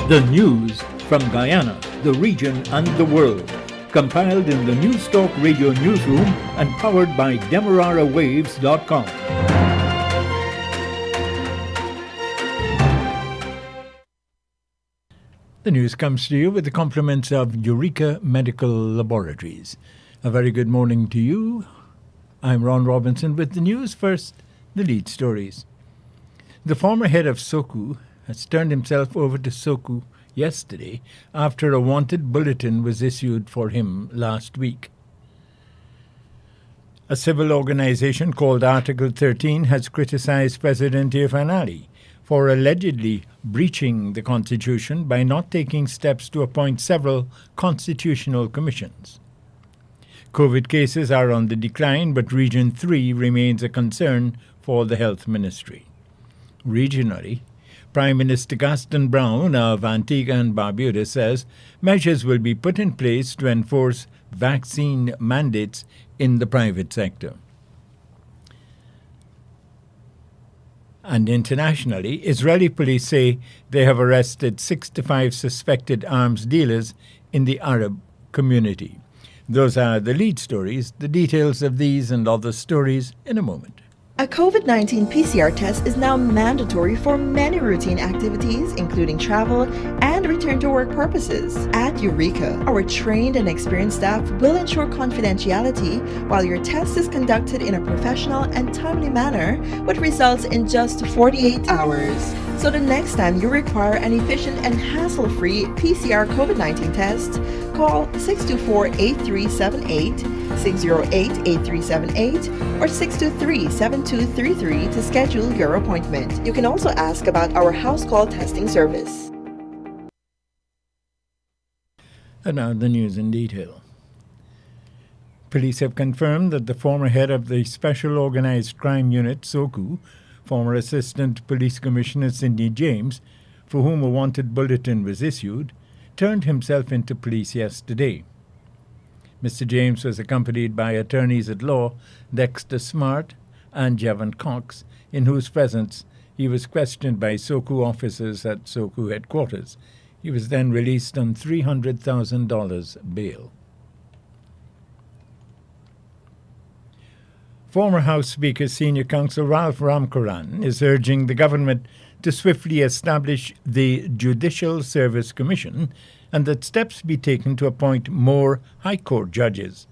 The news from Guyana, the region and the world. Compiled in the News Talk Radio newsroom and powered by DemeraraWaves.com. The news comes to you with the compliments of Eureka Medical Laboratories. A very good morning to you. I'm Ron Robinson with the news. First, the lead stories. The former head of SOCU has turned himself over to SOCU yesterday after a wanted bulletin was issued for him last week. A civil organization called Article 13 has criticized President Irfan Ali for allegedly breaching the Constitution by not taking steps to appoint several constitutional commissions. COVID cases are on the decline, but Region 3 remains a concern for the Health Ministry. Regionally, Prime Minister Gaston Brown of Antigua and Barbuda says measures will be put in place to enforce vaccine mandates in the private sector. And internationally, Israeli police say they have arrested 65 suspected arms dealers in the Arab community. Those are the lead stories. The details of these and other stories in a moment. A COVID-19 PCR test is now mandatory for many routine activities, including travel and return-to-work purposes. At Eureka, our trained and experienced staff will ensure confidentiality while your test is conducted in a professional and timely manner with results in just 48 hours. So the next time you require an efficient and hassle-free PCR COVID-19 test, call 624-8378, 608-8378, or 623-7233 to schedule your appointment. You can also ask about our house call testing service. And now the news in detail. Police have confirmed that the former head of the Special Organized Crime Unit, SOCU, former Assistant Police Commissioner Sidney James, for whom a wanted bulletin was issued, turned himself into police yesterday. Mr. James was accompanied by attorneys at law Dexter Smart and Javon Cox, in whose presence he was questioned by SOCU officers at SOCU headquarters. He was then released on $300,000 bail. Former House Speaker Senior Counsel Ralph Ramkaran is urging the government to swiftly establish the Judicial Service Commission and that steps be taken to appoint more High Court judges.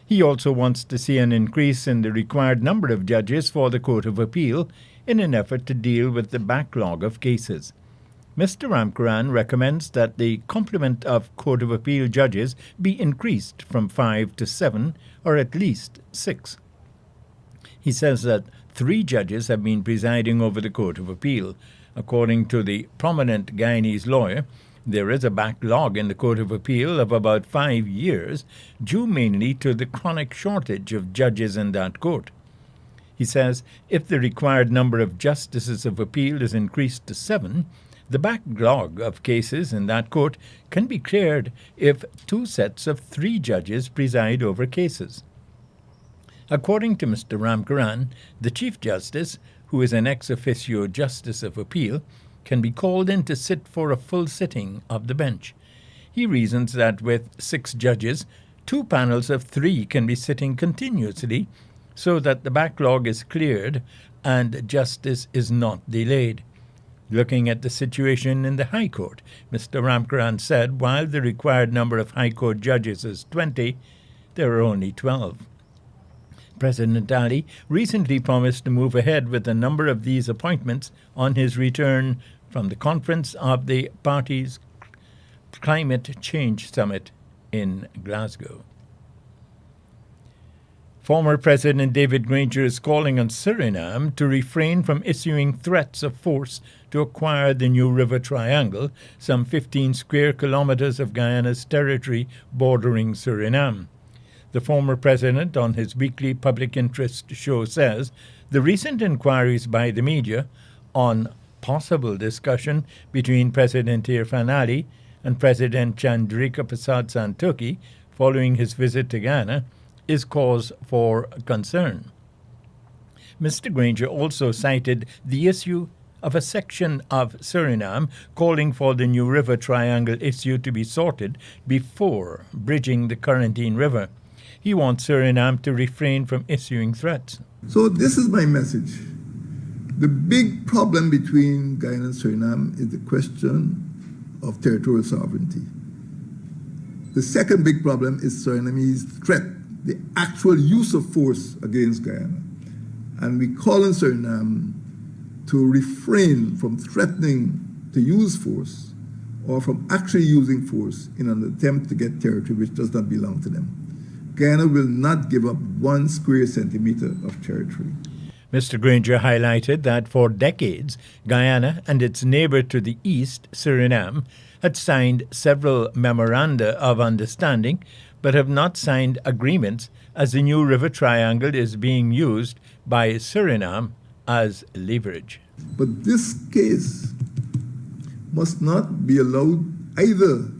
He also wants to see an increase in the required number of judges for the Court of Appeal in an effort to deal with the backlog of cases. Mr. Ramkaran recommends that the complement of Court of Appeal judges be increased from 5 to 7 or at least 6. He says that 3 judges have been presiding over the Court of Appeal. According to the prominent Guyanese lawyer, there is a backlog in the Court of Appeal of about 5 years, due mainly to the chronic shortage of judges in that court. He says if the required number of justices of appeal is increased to 7, the backlog of cases in that court can be cleared if 2 sets of 3 judges preside over cases. According to Mr. Ramkaran, the Chief Justice, who is an ex officio Justice of Appeal, can be called in to sit for a full sitting of the bench. He reasons that with 6 judges, 2 panels of 3 can be sitting continuously so that the backlog is cleared and justice is not delayed. Looking at the situation in the High Court, Mr. Ramkaran said while the required number of High Court judges is 20, there are only 12. President Ali recently promised to move ahead with a number of these appointments on his return from the conference of the party's Climate Change Summit in Glasgow. Former President David Granger is calling on Suriname to refrain from issuing threats of force to acquire the New River Triangle, some 15 square kilometers of Guyana's territory bordering Suriname. The former president, on his weekly public interest show, says the recent inquiries by the media on possible discussion between President Irfan Ali and President Chandrika Prasad Santokhi following his visit to Ghana is cause for concern. Mr. Granger also cited the issue of a section of Suriname calling for the New River Triangle issue to be sorted before bridging the Quarantine River. He wants Suriname to refrain from issuing threats. So this is my message. The big problem between Guyana and Suriname is the question of territorial sovereignty. The second big problem is Suriname's threat, the actual use of force against Guyana. And we call on Suriname to refrain from threatening to use force or from actually using force in an attempt to get territory which does not belong to them. Guyana will not give up 1 square centimeter of territory. Mr. Granger highlighted that for decades, Guyana and its neighbor to the east, Suriname, had signed several memoranda of understanding but have not signed agreements as the New River Triangle is being used by Suriname as leverage. But this case must not be allowed either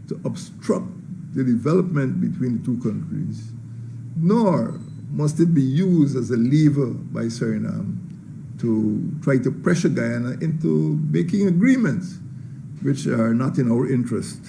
to obstruct the development between the two countries, nor must it be used as a lever by Suriname to try to pressure Guyana into making agreements which are not in our interest.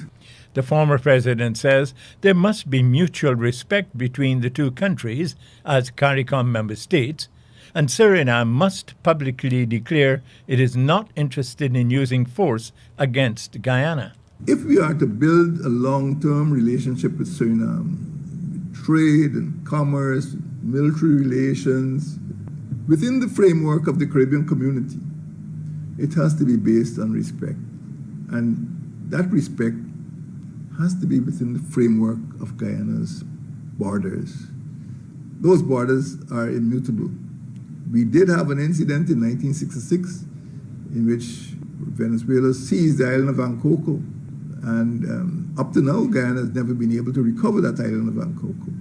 The former president says there must be mutual respect between the two countries as CARICOM member states, and Suriname must publicly declare it is not interested in using force against Guyana. If we are to build a long-term relationship with Suriname, trade and commerce, military relations, within the framework of the Caribbean community, it has to be based on respect. And that respect has to be within the framework of Guyana's borders. Those borders are immutable. We did have an incident in 1966 in which Venezuela seized the island of Ancoko, and up to now, Guyana has never been able to recover that island of Ancoko.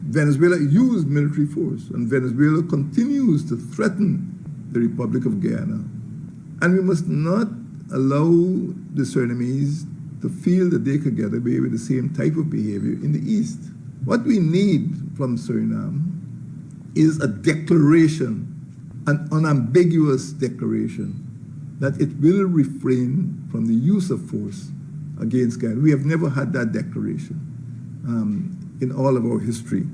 Venezuela used military force, and Venezuela continues to threaten the Republic of Guyana. And we must not allow the Surinamese to feel that they could get away with the same type of behavior in the East. What we need from Suriname is a declaration, an unambiguous declaration, that it will refrain from the use of force against Guyana. We have never had that declaration in all of our history.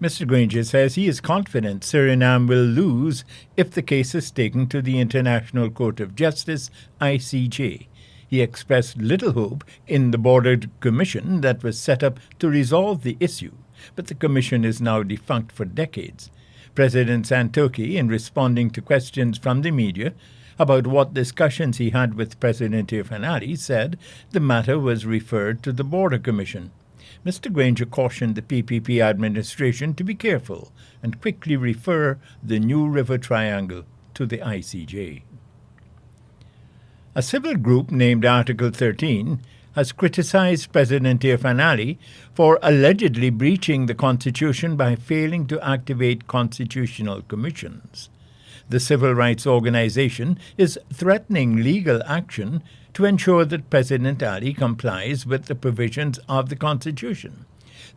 Mr. Granger says he is confident Suriname will lose if the case is taken to the International Court of Justice, ICJ. He expressed little hope in the Border Commission that was set up to resolve the issue, but the commission is now defunct for decades. President Santoki, in responding to questions from the media about what discussions he had with President Irfaan Ali, said the matter was referred to the Border Commission. Mr. Granger cautioned the PPP administration to be careful and quickly refer the New River Triangle to the ICJ. A civil group named Article 13 has criticized President Irfaan Ali for allegedly breaching the Constitution by failing to activate constitutional commissions. The civil rights organization is threatening legal action to ensure that President Ali complies with the provisions of the Constitution.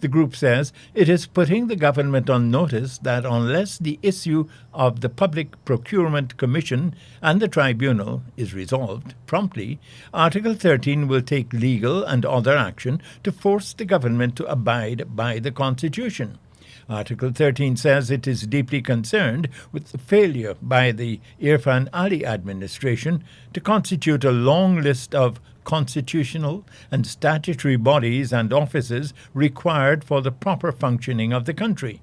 The group says it is putting the government on notice that unless the issue of the Public Procurement Commission and the tribunal is resolved promptly, Article 13 will take legal and other action to force the government to abide by the Constitution. Article 13 says it is deeply concerned with the failure by the Irfaan Ali administration to constitute a long list of constitutional and statutory bodies and offices required for the proper functioning of the country.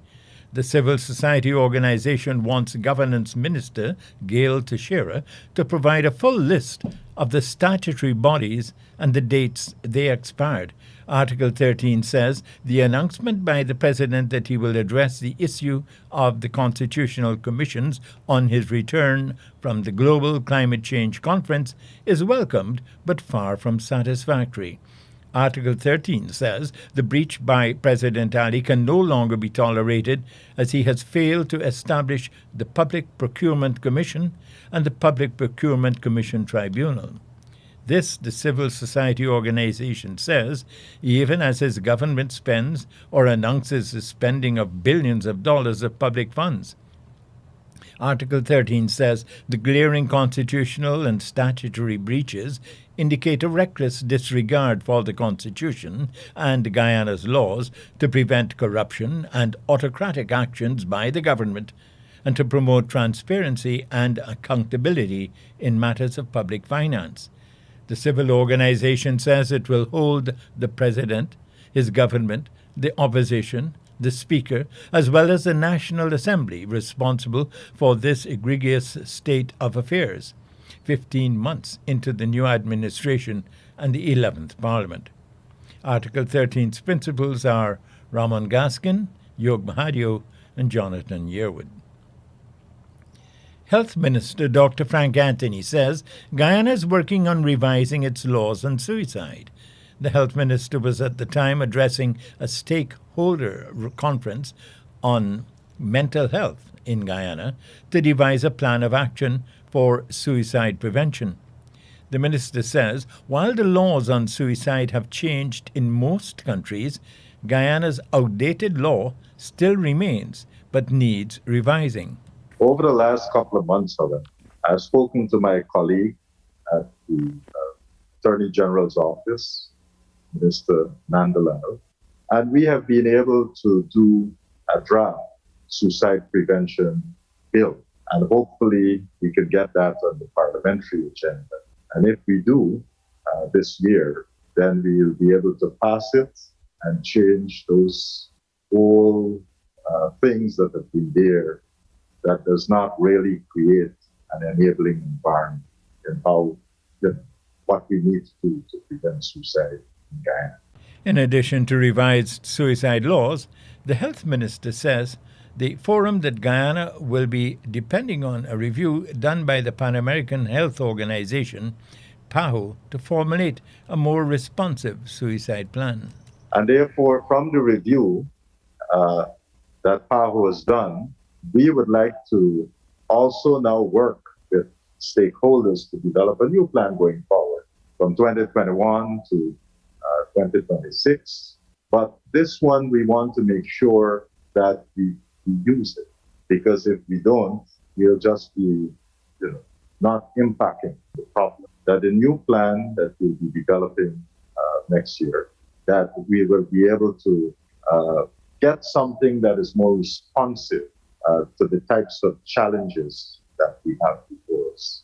The civil society organization wants Governance Minister Gail Teixeira to provide a full list of the statutory bodies and the dates they expired. Article 13 says the announcement by the President that he will address the issue of the constitutional commissions on his return from the Global Climate Change Conference is welcomed but far from satisfactory. Article 13 says the breach by President Ali can no longer be tolerated as he has failed to establish the Public Procurement Commission and the Public Procurement Commission Tribunal. This, the civil society organization says, even as his government spends or announces the spending of billions of dollars of public funds. Article 13 says the glaring constitutional and statutory breaches indicate a reckless disregard for the Constitution and Guyana's laws to prevent corruption and autocratic actions by the government and to promote transparency and accountability in matters of public finance. The civil organization says it will hold the President, his government, the opposition, the Speaker, as well as the National Assembly responsible for this egregious state of affairs, 15 months into the new administration and the 11th Parliament. Article 13's principals are Ramon Gaskin, Yog Mahadio, and Jonathan Yearwood. Health Minister Dr. Frank Anthony says Guyana is working on revising its laws on suicide. The health minister was at the time addressing a stakeholder conference on mental health in Guyana to devise a plan of action for suicide prevention. The minister says while the laws on suicide have changed in most countries, Guyana's outdated law still remains but needs revising. Over the last couple of months, however, I've spoken to my colleague at the Attorney General's office, Mr. Nandalal, and we have been able to do a draft suicide prevention bill. And hopefully we can get that on the parliamentary agenda. And if we do this year, then we will be able to pass it and change those old things that have been there that does not really create an enabling environment in how what we need to do to prevent suicide in Guyana. In addition to revised suicide laws, the health minister says the forum that Guyana will be depending on a review done by the Pan American Health Organization, PAHO, to formulate a more responsive suicide plan. And therefore, from the review that PAHO has done, we would like to also now work with stakeholders to develop a new plan going forward from 2021 to 2026. But this one, we want to make sure that we use it, because if we don't, we'll just be not impacting the problem. That the new plan that we'll be developing next year, that we will be able to get something that is more responsive to the types of challenges that we have before us.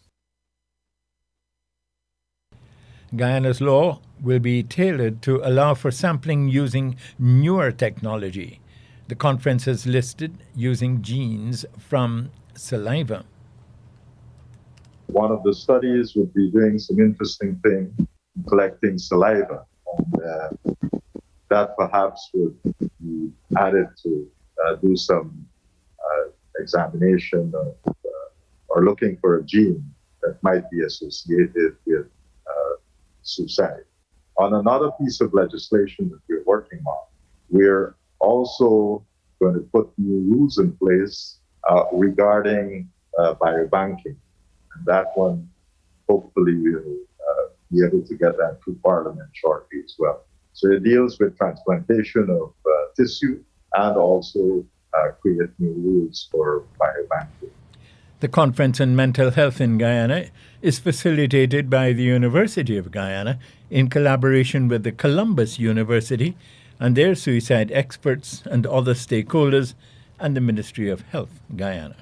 Guyana's law will be tailored to allow for sampling using newer technology. The conference has listed using genes from saliva. One of the studies would be doing some interesting thing, collecting saliva, and that perhaps would be added to do some examination of, or looking for a gene that might be associated with suicide. On another piece of legislation that we're working on, we're also going to put new rules in place regarding biobanking. And that one, hopefully, we'll be able to get that through Parliament shortly as well. So it deals with transplantation of tissue and also create new rules for biobanking. The Conference on Mental Health in Guyana is facilitated by the University of Guyana in collaboration with the Columbus University and their suicide experts and other stakeholders and the Ministry of Health, Guyana.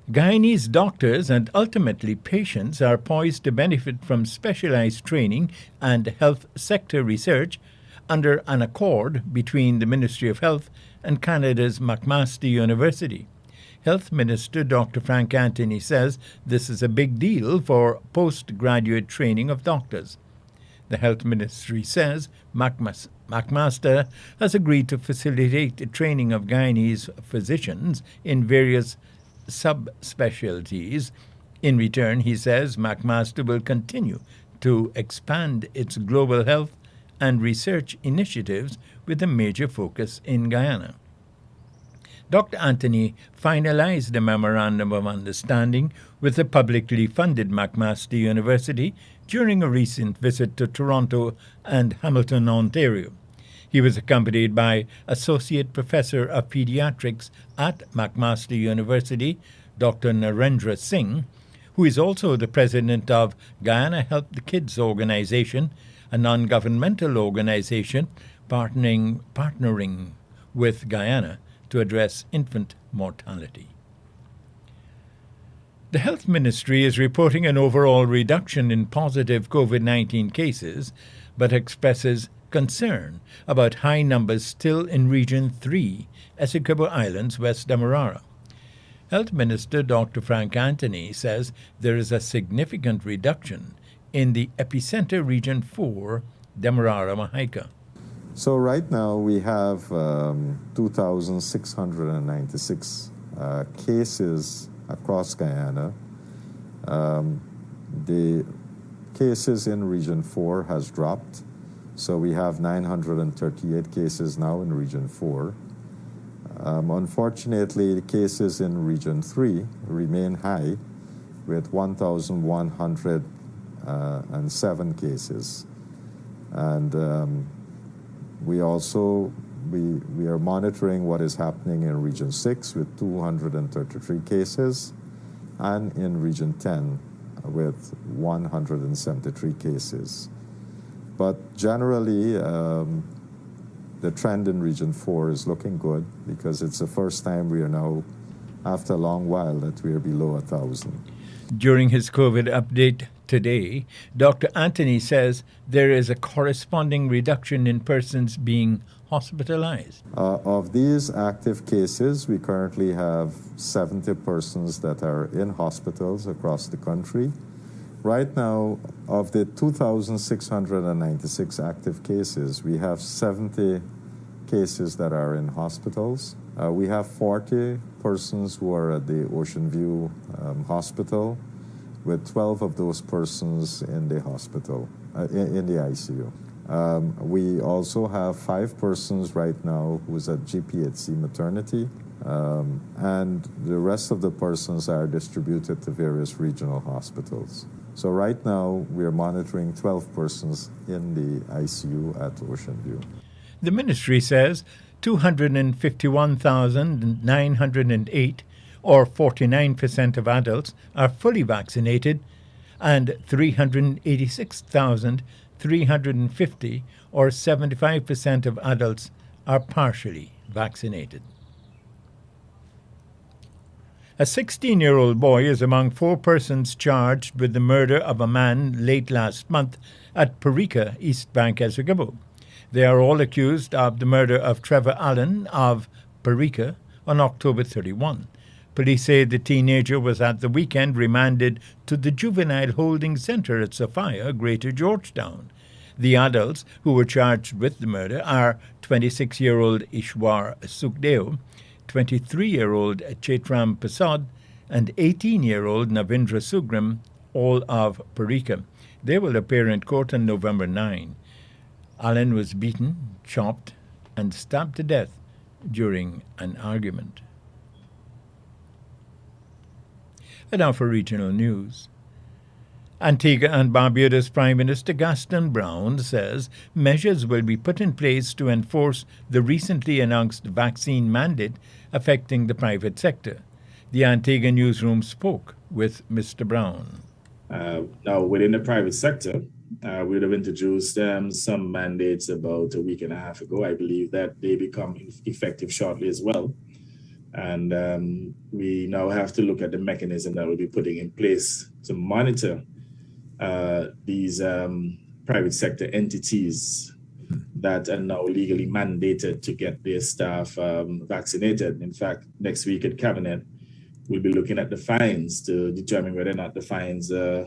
Guyanese doctors and ultimately patients are poised to benefit from specialized training and health sector research under an accord between the Ministry of Health and Canada's McMaster University. Health Minister Dr. Frank Anthony says this is a big deal for postgraduate training of doctors. The Health Ministry says McMaster has agreed to facilitate the training of Guyanese physicians in various subspecialties. In return, he says McMaster will continue to expand its global health and research initiatives with a major focus in Guyana. Dr. Anthony finalized the Memorandum of Understanding with the publicly funded McMaster University during a recent visit to Toronto and Hamilton, Ontario. He was accompanied by Associate Professor of Pediatrics at McMaster University, Dr. Narendra Singh, who is also the president of Guyana Help the Kids organization, a non-governmental organization partnering with Guyana to address infant mortality. The Health Ministry is reporting an overall reduction in positive COVID-19 cases, but expresses concern about high numbers still in Region 3, Essequibo Islands, West Demerara. Health Minister Dr. Frank Anthony says there is a significant reduction in the epicenter Region 4, Demerara Mahaica. So right now we have 2,696 cases across Guyana. The cases in Region 4 has dropped, so we have 938 cases now in Region 4. Unfortunately, the cases in Region 3 remain high with 1,107 cases. And we also we are monitoring what is happening in Region 6 with 233 cases, and in Region 10 with 173 cases. But generally, the trend in Region 4 is looking good because it's the first time we are now, after a long while, that we are below 1,000. During his COVID update today, Dr. Anthony says there is a corresponding reduction in persons being hospitalized. Of these active cases, we currently have 70 persons that are in hospitals across the country. Right now, of the 2,696 active cases, we have 70 cases that are in hospitals. We have 40 persons who are at the Ocean View Hospital, with 12 of those persons in the hospital, in the ICU. We also have 5 persons right now who's at GPHC maternity, and the rest of the persons are distributed to various regional hospitals. So right now, we are monitoring 12 persons in the ICU at Ocean View. The ministry says 251,908, or 49% of adults, are fully vaccinated, and 386,350, or 75% of adults, are partially vaccinated. A 16-year-old boy is among 4 persons charged with the murder of a man late last month at Parika, East Bank, Essequibo. They are all accused of the murder of Trevor Allen of Parika on October 31. Police say the teenager was at the weekend remanded to the Juvenile Holding Center at Sophia, Greater Georgetown. The adults who were charged with the murder are 26-year-old Ishwar Sukhdeo, 23-year-old Chaitram Pasad, and 18-year-old Navindra Sugram, all of Parika. They will appear in court on November 9. Allen was beaten, chopped, and stabbed to death during an argument. And now for regional news. Antigua and Barbuda's Prime Minister Gaston Brown says measures will be put in place to enforce the recently announced vaccine mandate affecting the private sector. The Antigua newsroom spoke with Mr. Brown. Now, within the private sector, we would have introduced some mandates about a week and a half ago. I believe that they become effective shortly as well. And we now have to look at the mechanism that we'll be putting in place to monitor these private sector entities that are now legally mandated to get their staff vaccinated. In fact, next week at Cabinet, we'll be looking at the fines to determine whether or not the fines are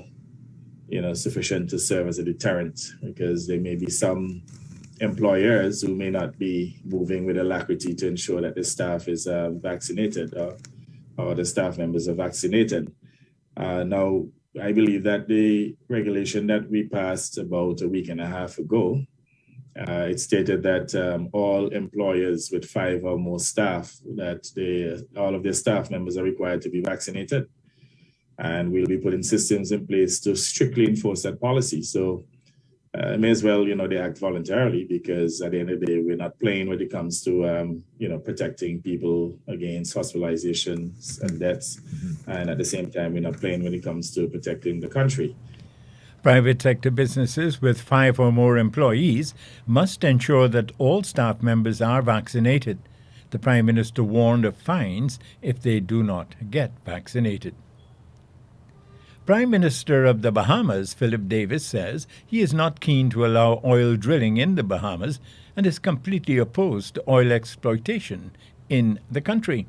sufficient to serve as a deterrent, because there may be some employers who may not be moving with alacrity to ensure that the staff is vaccinated or the staff members are vaccinated. Now, I believe that the regulation that we passed about a week and a half ago, it stated that all employers with 5 or more staff, that all of their staff members are required to be vaccinated. And we'll be putting systems in place to strictly enforce that policy. So may as well, they act voluntarily, because at the end of the day, we're not playing when it comes to, protecting people against hospitalizations and deaths. And at the same time, we're not playing when it comes to protecting the country. Private sector businesses with 5 or more employees must ensure that all staff members are vaccinated. The Prime Minister warned of fines if they do not get vaccinated. Prime Minister of the Bahamas, Philip Davis, says he is not keen to allow oil drilling in the Bahamas and is completely opposed to oil exploitation in the country.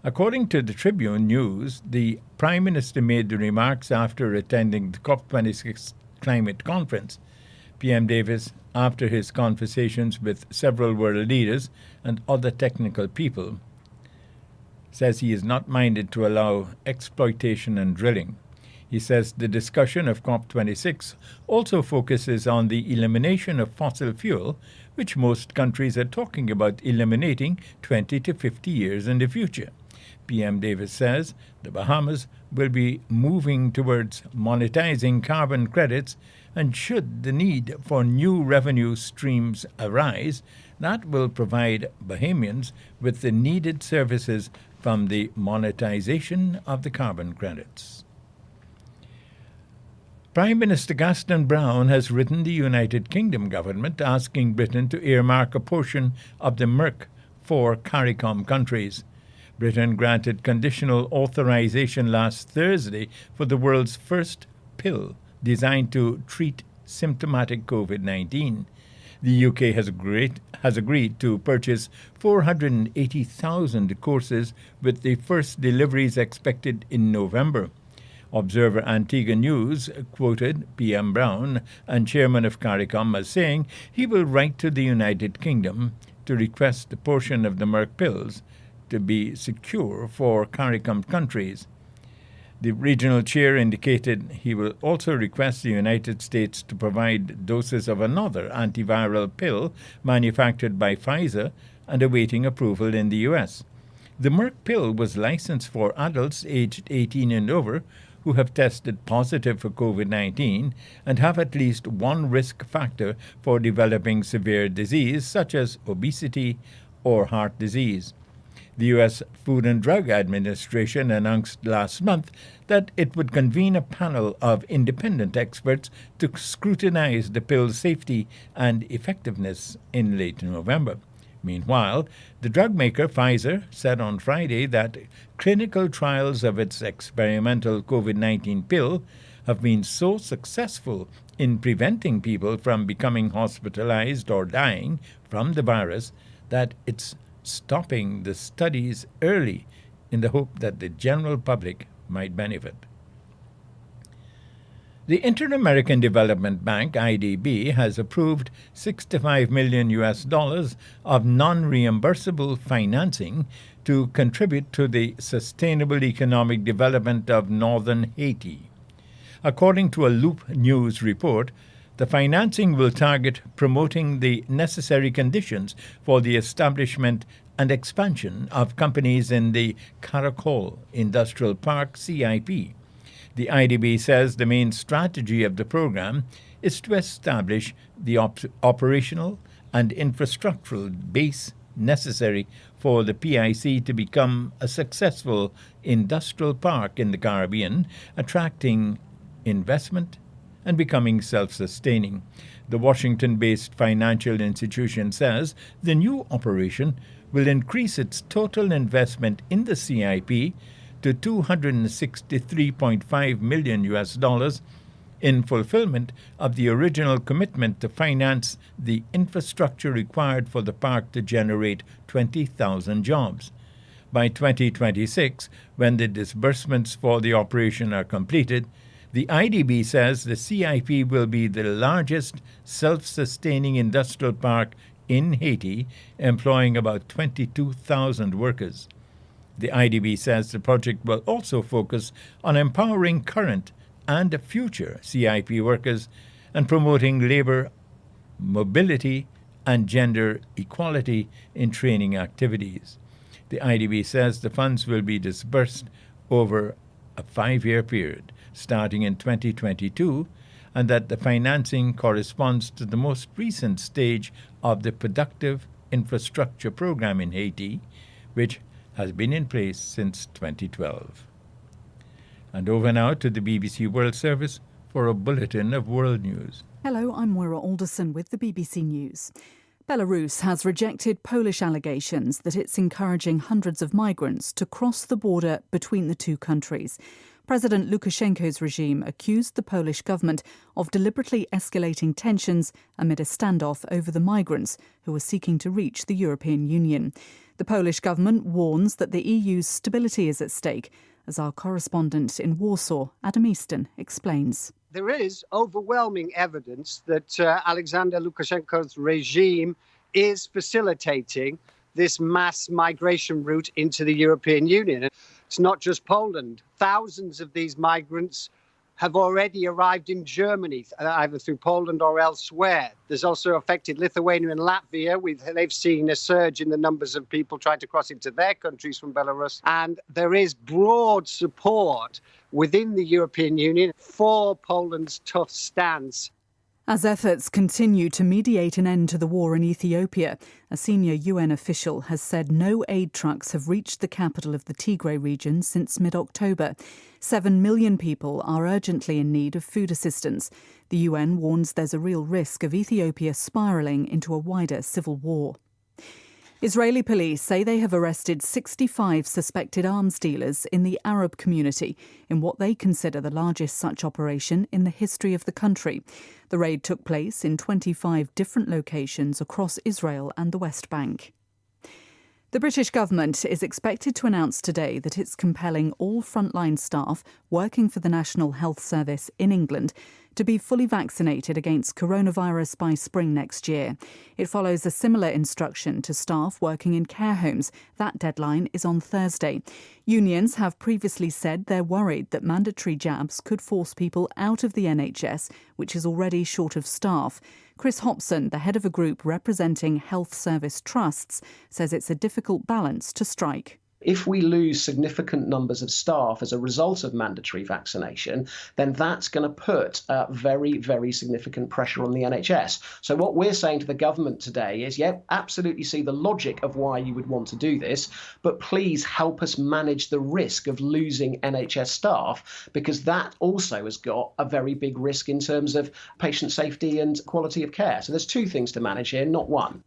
According to the Tribune News, the Prime Minister made the remarks after attending the COP26 climate conference. PM Davis, after his conversations with several world leaders and other technical people, says he is not minded to allow exploitation and drilling. He says the discussion of COP26 also focuses on the elimination of fossil fuel, which most countries are talking about eliminating 20 to 50 years in the future. PM Davis says the Bahamas will be moving towards monetizing carbon credits, and should the need for new revenue streams arise, that will provide Bahamians with the needed services from the monetization of the carbon credits. Prime Minister Gaston Brown has written the United Kingdom government asking Britain to earmark a portion of the Merck for CARICOM countries. Britain granted conditional authorization last Thursday for the world's first pill designed to treat symptomatic COVID-19. The UK has agreed to purchase 480,000 courses, with the first deliveries expected in November. Observer Antigua News quoted PM Brown and chairman of CARICOM as saying he will write to the United Kingdom to request a portion of the Merck pills to be secure for CARICOM countries. The regional chair indicated he will also request the United States to provide doses of another antiviral pill manufactured by Pfizer and awaiting approval in the U.S. The Merck pill was licensed for adults aged 18 and over who have tested positive for COVID-19 and have at least one risk factor for developing severe disease, such as obesity or heart disease. The U.S. Food and Drug Administration announced last month that it would convene a panel of independent experts to scrutinize the pill's safety and effectiveness in late November. Meanwhile, the drug maker Pfizer said on Friday that clinical trials of its experimental COVID-19 pill have been so successful in preventing people from becoming hospitalized or dying from the virus that it's stopping the studies early in the hope that the general public might benefit. The Inter-American Development Bank, IDB, has approved $65 million of non-reimbursable financing to contribute to the sustainable economic development of northern Haiti. According to a Loop News report, the financing will target promoting the necessary conditions for the establishment and expansion of companies in the Caracol Industrial Park, CIP. The IDB says the main strategy of the program is to establish the operational and infrastructural base necessary for the PIC to become a successful industrial park in the Caribbean, attracting investment and becoming self-sustaining. The Washington-based financial institution says the new operation will increase its total investment in the CIP to $263.5 million in fulfillment of the original commitment to finance the infrastructure required for the park to generate 20,000 jobs. By 2026, when the disbursements for the operation are completed, the IDB says the CIP will be the largest self-sustaining industrial park in Haiti, employing about 22,000 workers. The IDB says the project will also focus on empowering current and future CIP workers and promoting labor mobility and gender equality in training activities. The IDB says the funds will be disbursed over a 5-year period, starting in 2022 and that the financing corresponds to the most recent stage of the Productive Infrastructure Program in Haiti, which has been in place since 2012. And over now to the BBC World Service for a bulletin of world news. Hello, I'm Moira Alderson with the BBC News. Belarus has rejected Polish allegations that it's encouraging hundreds of migrants to cross the border between the two countries. President Lukashenko's regime accused the Polish government of deliberately escalating tensions amid a standoff over the migrants who are seeking to reach the European Union. The Polish government warns that the EU's stability is at stake, as our correspondent in Warsaw, Adam Easton, explains. There is overwhelming evidence that Alexander Lukashenko's regime is facilitating this mass migration route into the European Union. It's not just Poland. Thousands of these migrants have already arrived in Germany, either through Poland or elsewhere. There's also affected Lithuania and Latvia. They've seen a surge in the numbers of people trying to cross into their countries from Belarus. And there is broad support within the European Union for Poland's tough stance. As efforts continue to mediate an end to the war in Ethiopia, a senior UN official has said no aid trucks have reached the capital of the Tigray region since mid-October. 7 million people are urgently in need of food assistance. The UN warns there's a real risk of Ethiopia spiralling into a wider civil war. Israeli police say they have arrested 65 suspected arms dealers in the Arab community in what they consider the largest such operation in the history of the country. The raid took place in 25 different locations across Israel and the West Bank. The British government is expected to announce today that it's compelling all frontline staff working for the National Health Service in England to be fully vaccinated against coronavirus by spring next year. It follows a similar instruction to staff working in care homes. That deadline is on Thursday. Unions have previously said they're worried that mandatory jabs could force people out of the NHS, which is already short of staff. Chris Hobson, the head of a group representing health service trusts, says it's a difficult balance to strike. If we lose significant numbers of staff as a result of mandatory vaccination, then that's going to put very, very significant pressure on the NHS. So what we're saying to the government today is, absolutely see the logic of why you would want to do this, but please help us manage the risk of losing NHS staff, because that also has got a very big risk in terms of patient safety and quality of care. So there's two things to manage here, not one.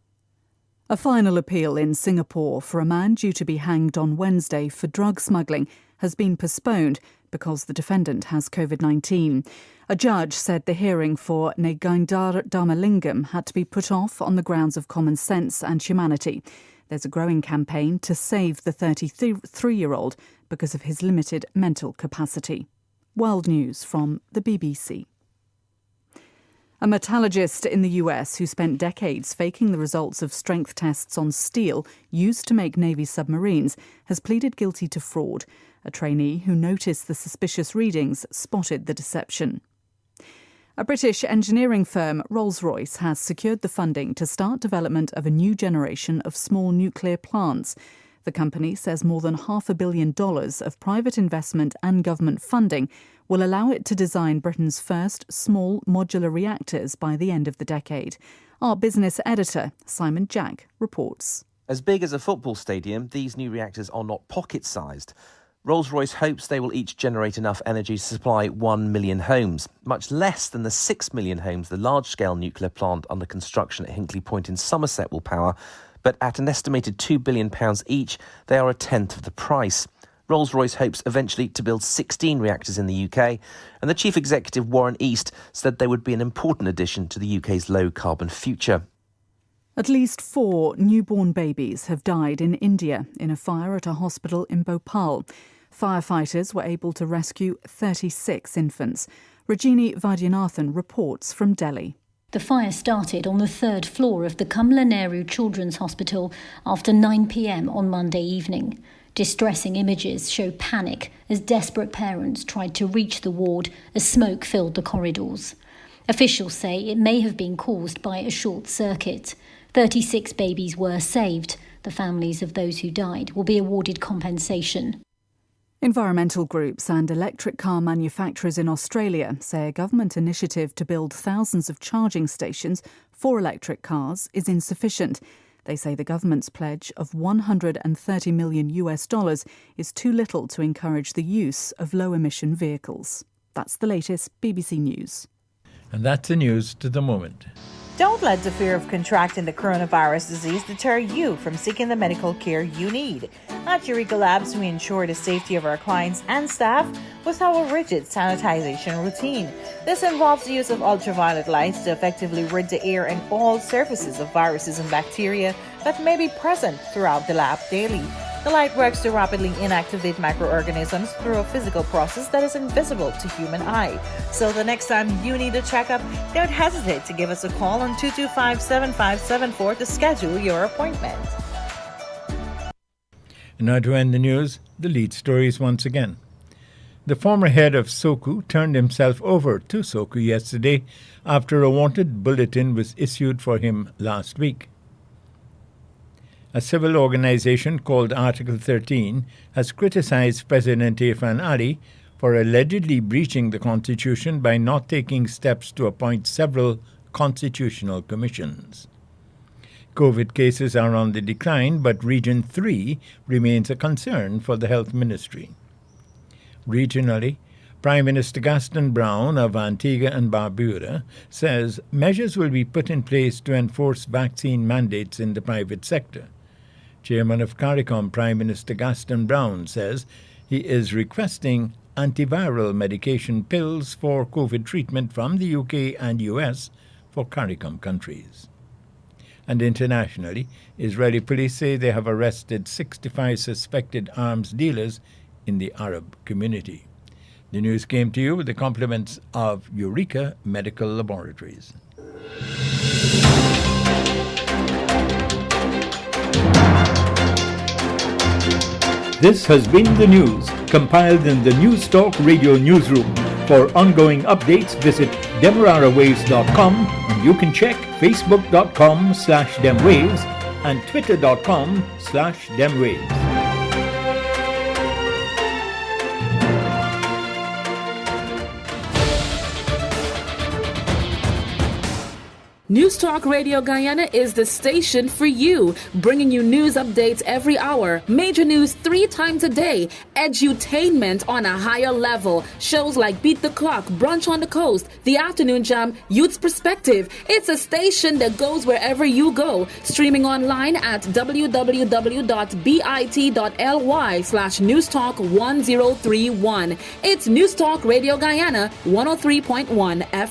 A final appeal in Singapore for a man due to be hanged on Wednesday for drug smuggling has been postponed because the defendant has COVID-19. A judge said the hearing for Negindar Dharmalingam had to be put off on the grounds of common sense and humanity. There's a growing campaign to save the 33-year-old because of his limited mental capacity. World News from the BBC. A metallurgist in the US who spent decades faking the results of strength tests on steel used to make Navy submarines has pleaded guilty to fraud. A trainee who noticed the suspicious readings spotted the deception. A British engineering firm, Rolls-Royce, has secured the funding to start development of a new generation of small nuclear plants. The company says more than $500 million of private investment and government funding will allow it to design Britain's first small modular reactors by the end of the decade. Our business editor, Simon Jack, reports. As big as a football stadium, these new reactors are not pocket-sized. Rolls-Royce hopes they will each generate enough energy to supply 1 million homes, much less than the 6 million homes the large-scale nuclear plant under construction at Hinkley Point in Somerset will power. But at an estimated £2 billion each, they are a tenth of the price. Rolls-Royce hopes eventually to build 16 reactors in the UK, and the chief executive, Warren East, said they would be an important addition to the UK's low-carbon future. At least 4 newborn babies have died in India in a fire at a hospital in Bhopal. Firefighters were able to rescue 36 infants. Rajini Vaidyanathan reports from Delhi. The fire started on the 3rd floor of the Kamla Nehru Children's Hospital after 9 p.m. on Monday evening. Distressing images show panic as desperate parents tried to reach the ward as smoke filled the corridors. Officials say it may have been caused by a short circuit. 36 babies were saved. The families of those who died will be awarded compensation. Environmental groups and electric car manufacturers in Australia say a government initiative to build thousands of charging stations for electric cars is insufficient. They say the government's pledge of $130 million is too little to encourage the use of low-emission vehicles. That's the latest BBC News. And that's the news to the moment. Don't let the fear of contracting the coronavirus disease deter you from seeking the medical care you need. At Eureka Labs, we ensure the safety of our clients and staff with our rigid sanitization routine. This involves the use of ultraviolet lights to effectively rid the air and all surfaces of viruses and bacteria that may be present throughout the lab daily. The light works to rapidly inactivate microorganisms through a physical process that is invisible to human eye. So the next time you need a checkup, don't hesitate to give us a call on 225-7574 to schedule your appointment. And now to end the news, the lead stories once again. The former head of SOCU turned himself over to SOCU yesterday after a wanted bulletin was issued for him last week. A civil organization called Article 13 has criticized President Irfan Ali for allegedly breaching the Constitution by not taking steps to appoint several constitutional commissions. COVID cases are on the decline, but Region 3 remains a concern for the Health Ministry. Regionally, Prime Minister Gaston Brown of Antigua and Barbuda says measures will be put in place to enforce vaccine mandates in the private sector. Chairman of CARICOM, Prime Minister Gaston Brown, says he is requesting antiviral medication pills for COVID treatment from the UK and US for CARICOM countries. And internationally, Israeli police say they have arrested 65 suspected arms dealers in the Arab community. The news came to you with the compliments of Eureka Medical Laboratories. This has been the news, compiled in the News Talk Radio newsroom. For ongoing updates, visit demerarawaves.com, and you can check facebook.com/demwaves and twitter.com/demwaves. News Talk Radio Guyana is the station for you, bringing you news updates every hour, major news 3 times a day, edutainment on a higher level, shows like Beat the Clock, Brunch on the Coast, The Afternoon Jam, Youth's Perspective. It's a station that goes wherever you go, streaming online at www.bit.ly/newstalk1031. It's News Talk Radio Guyana 103.1 FM.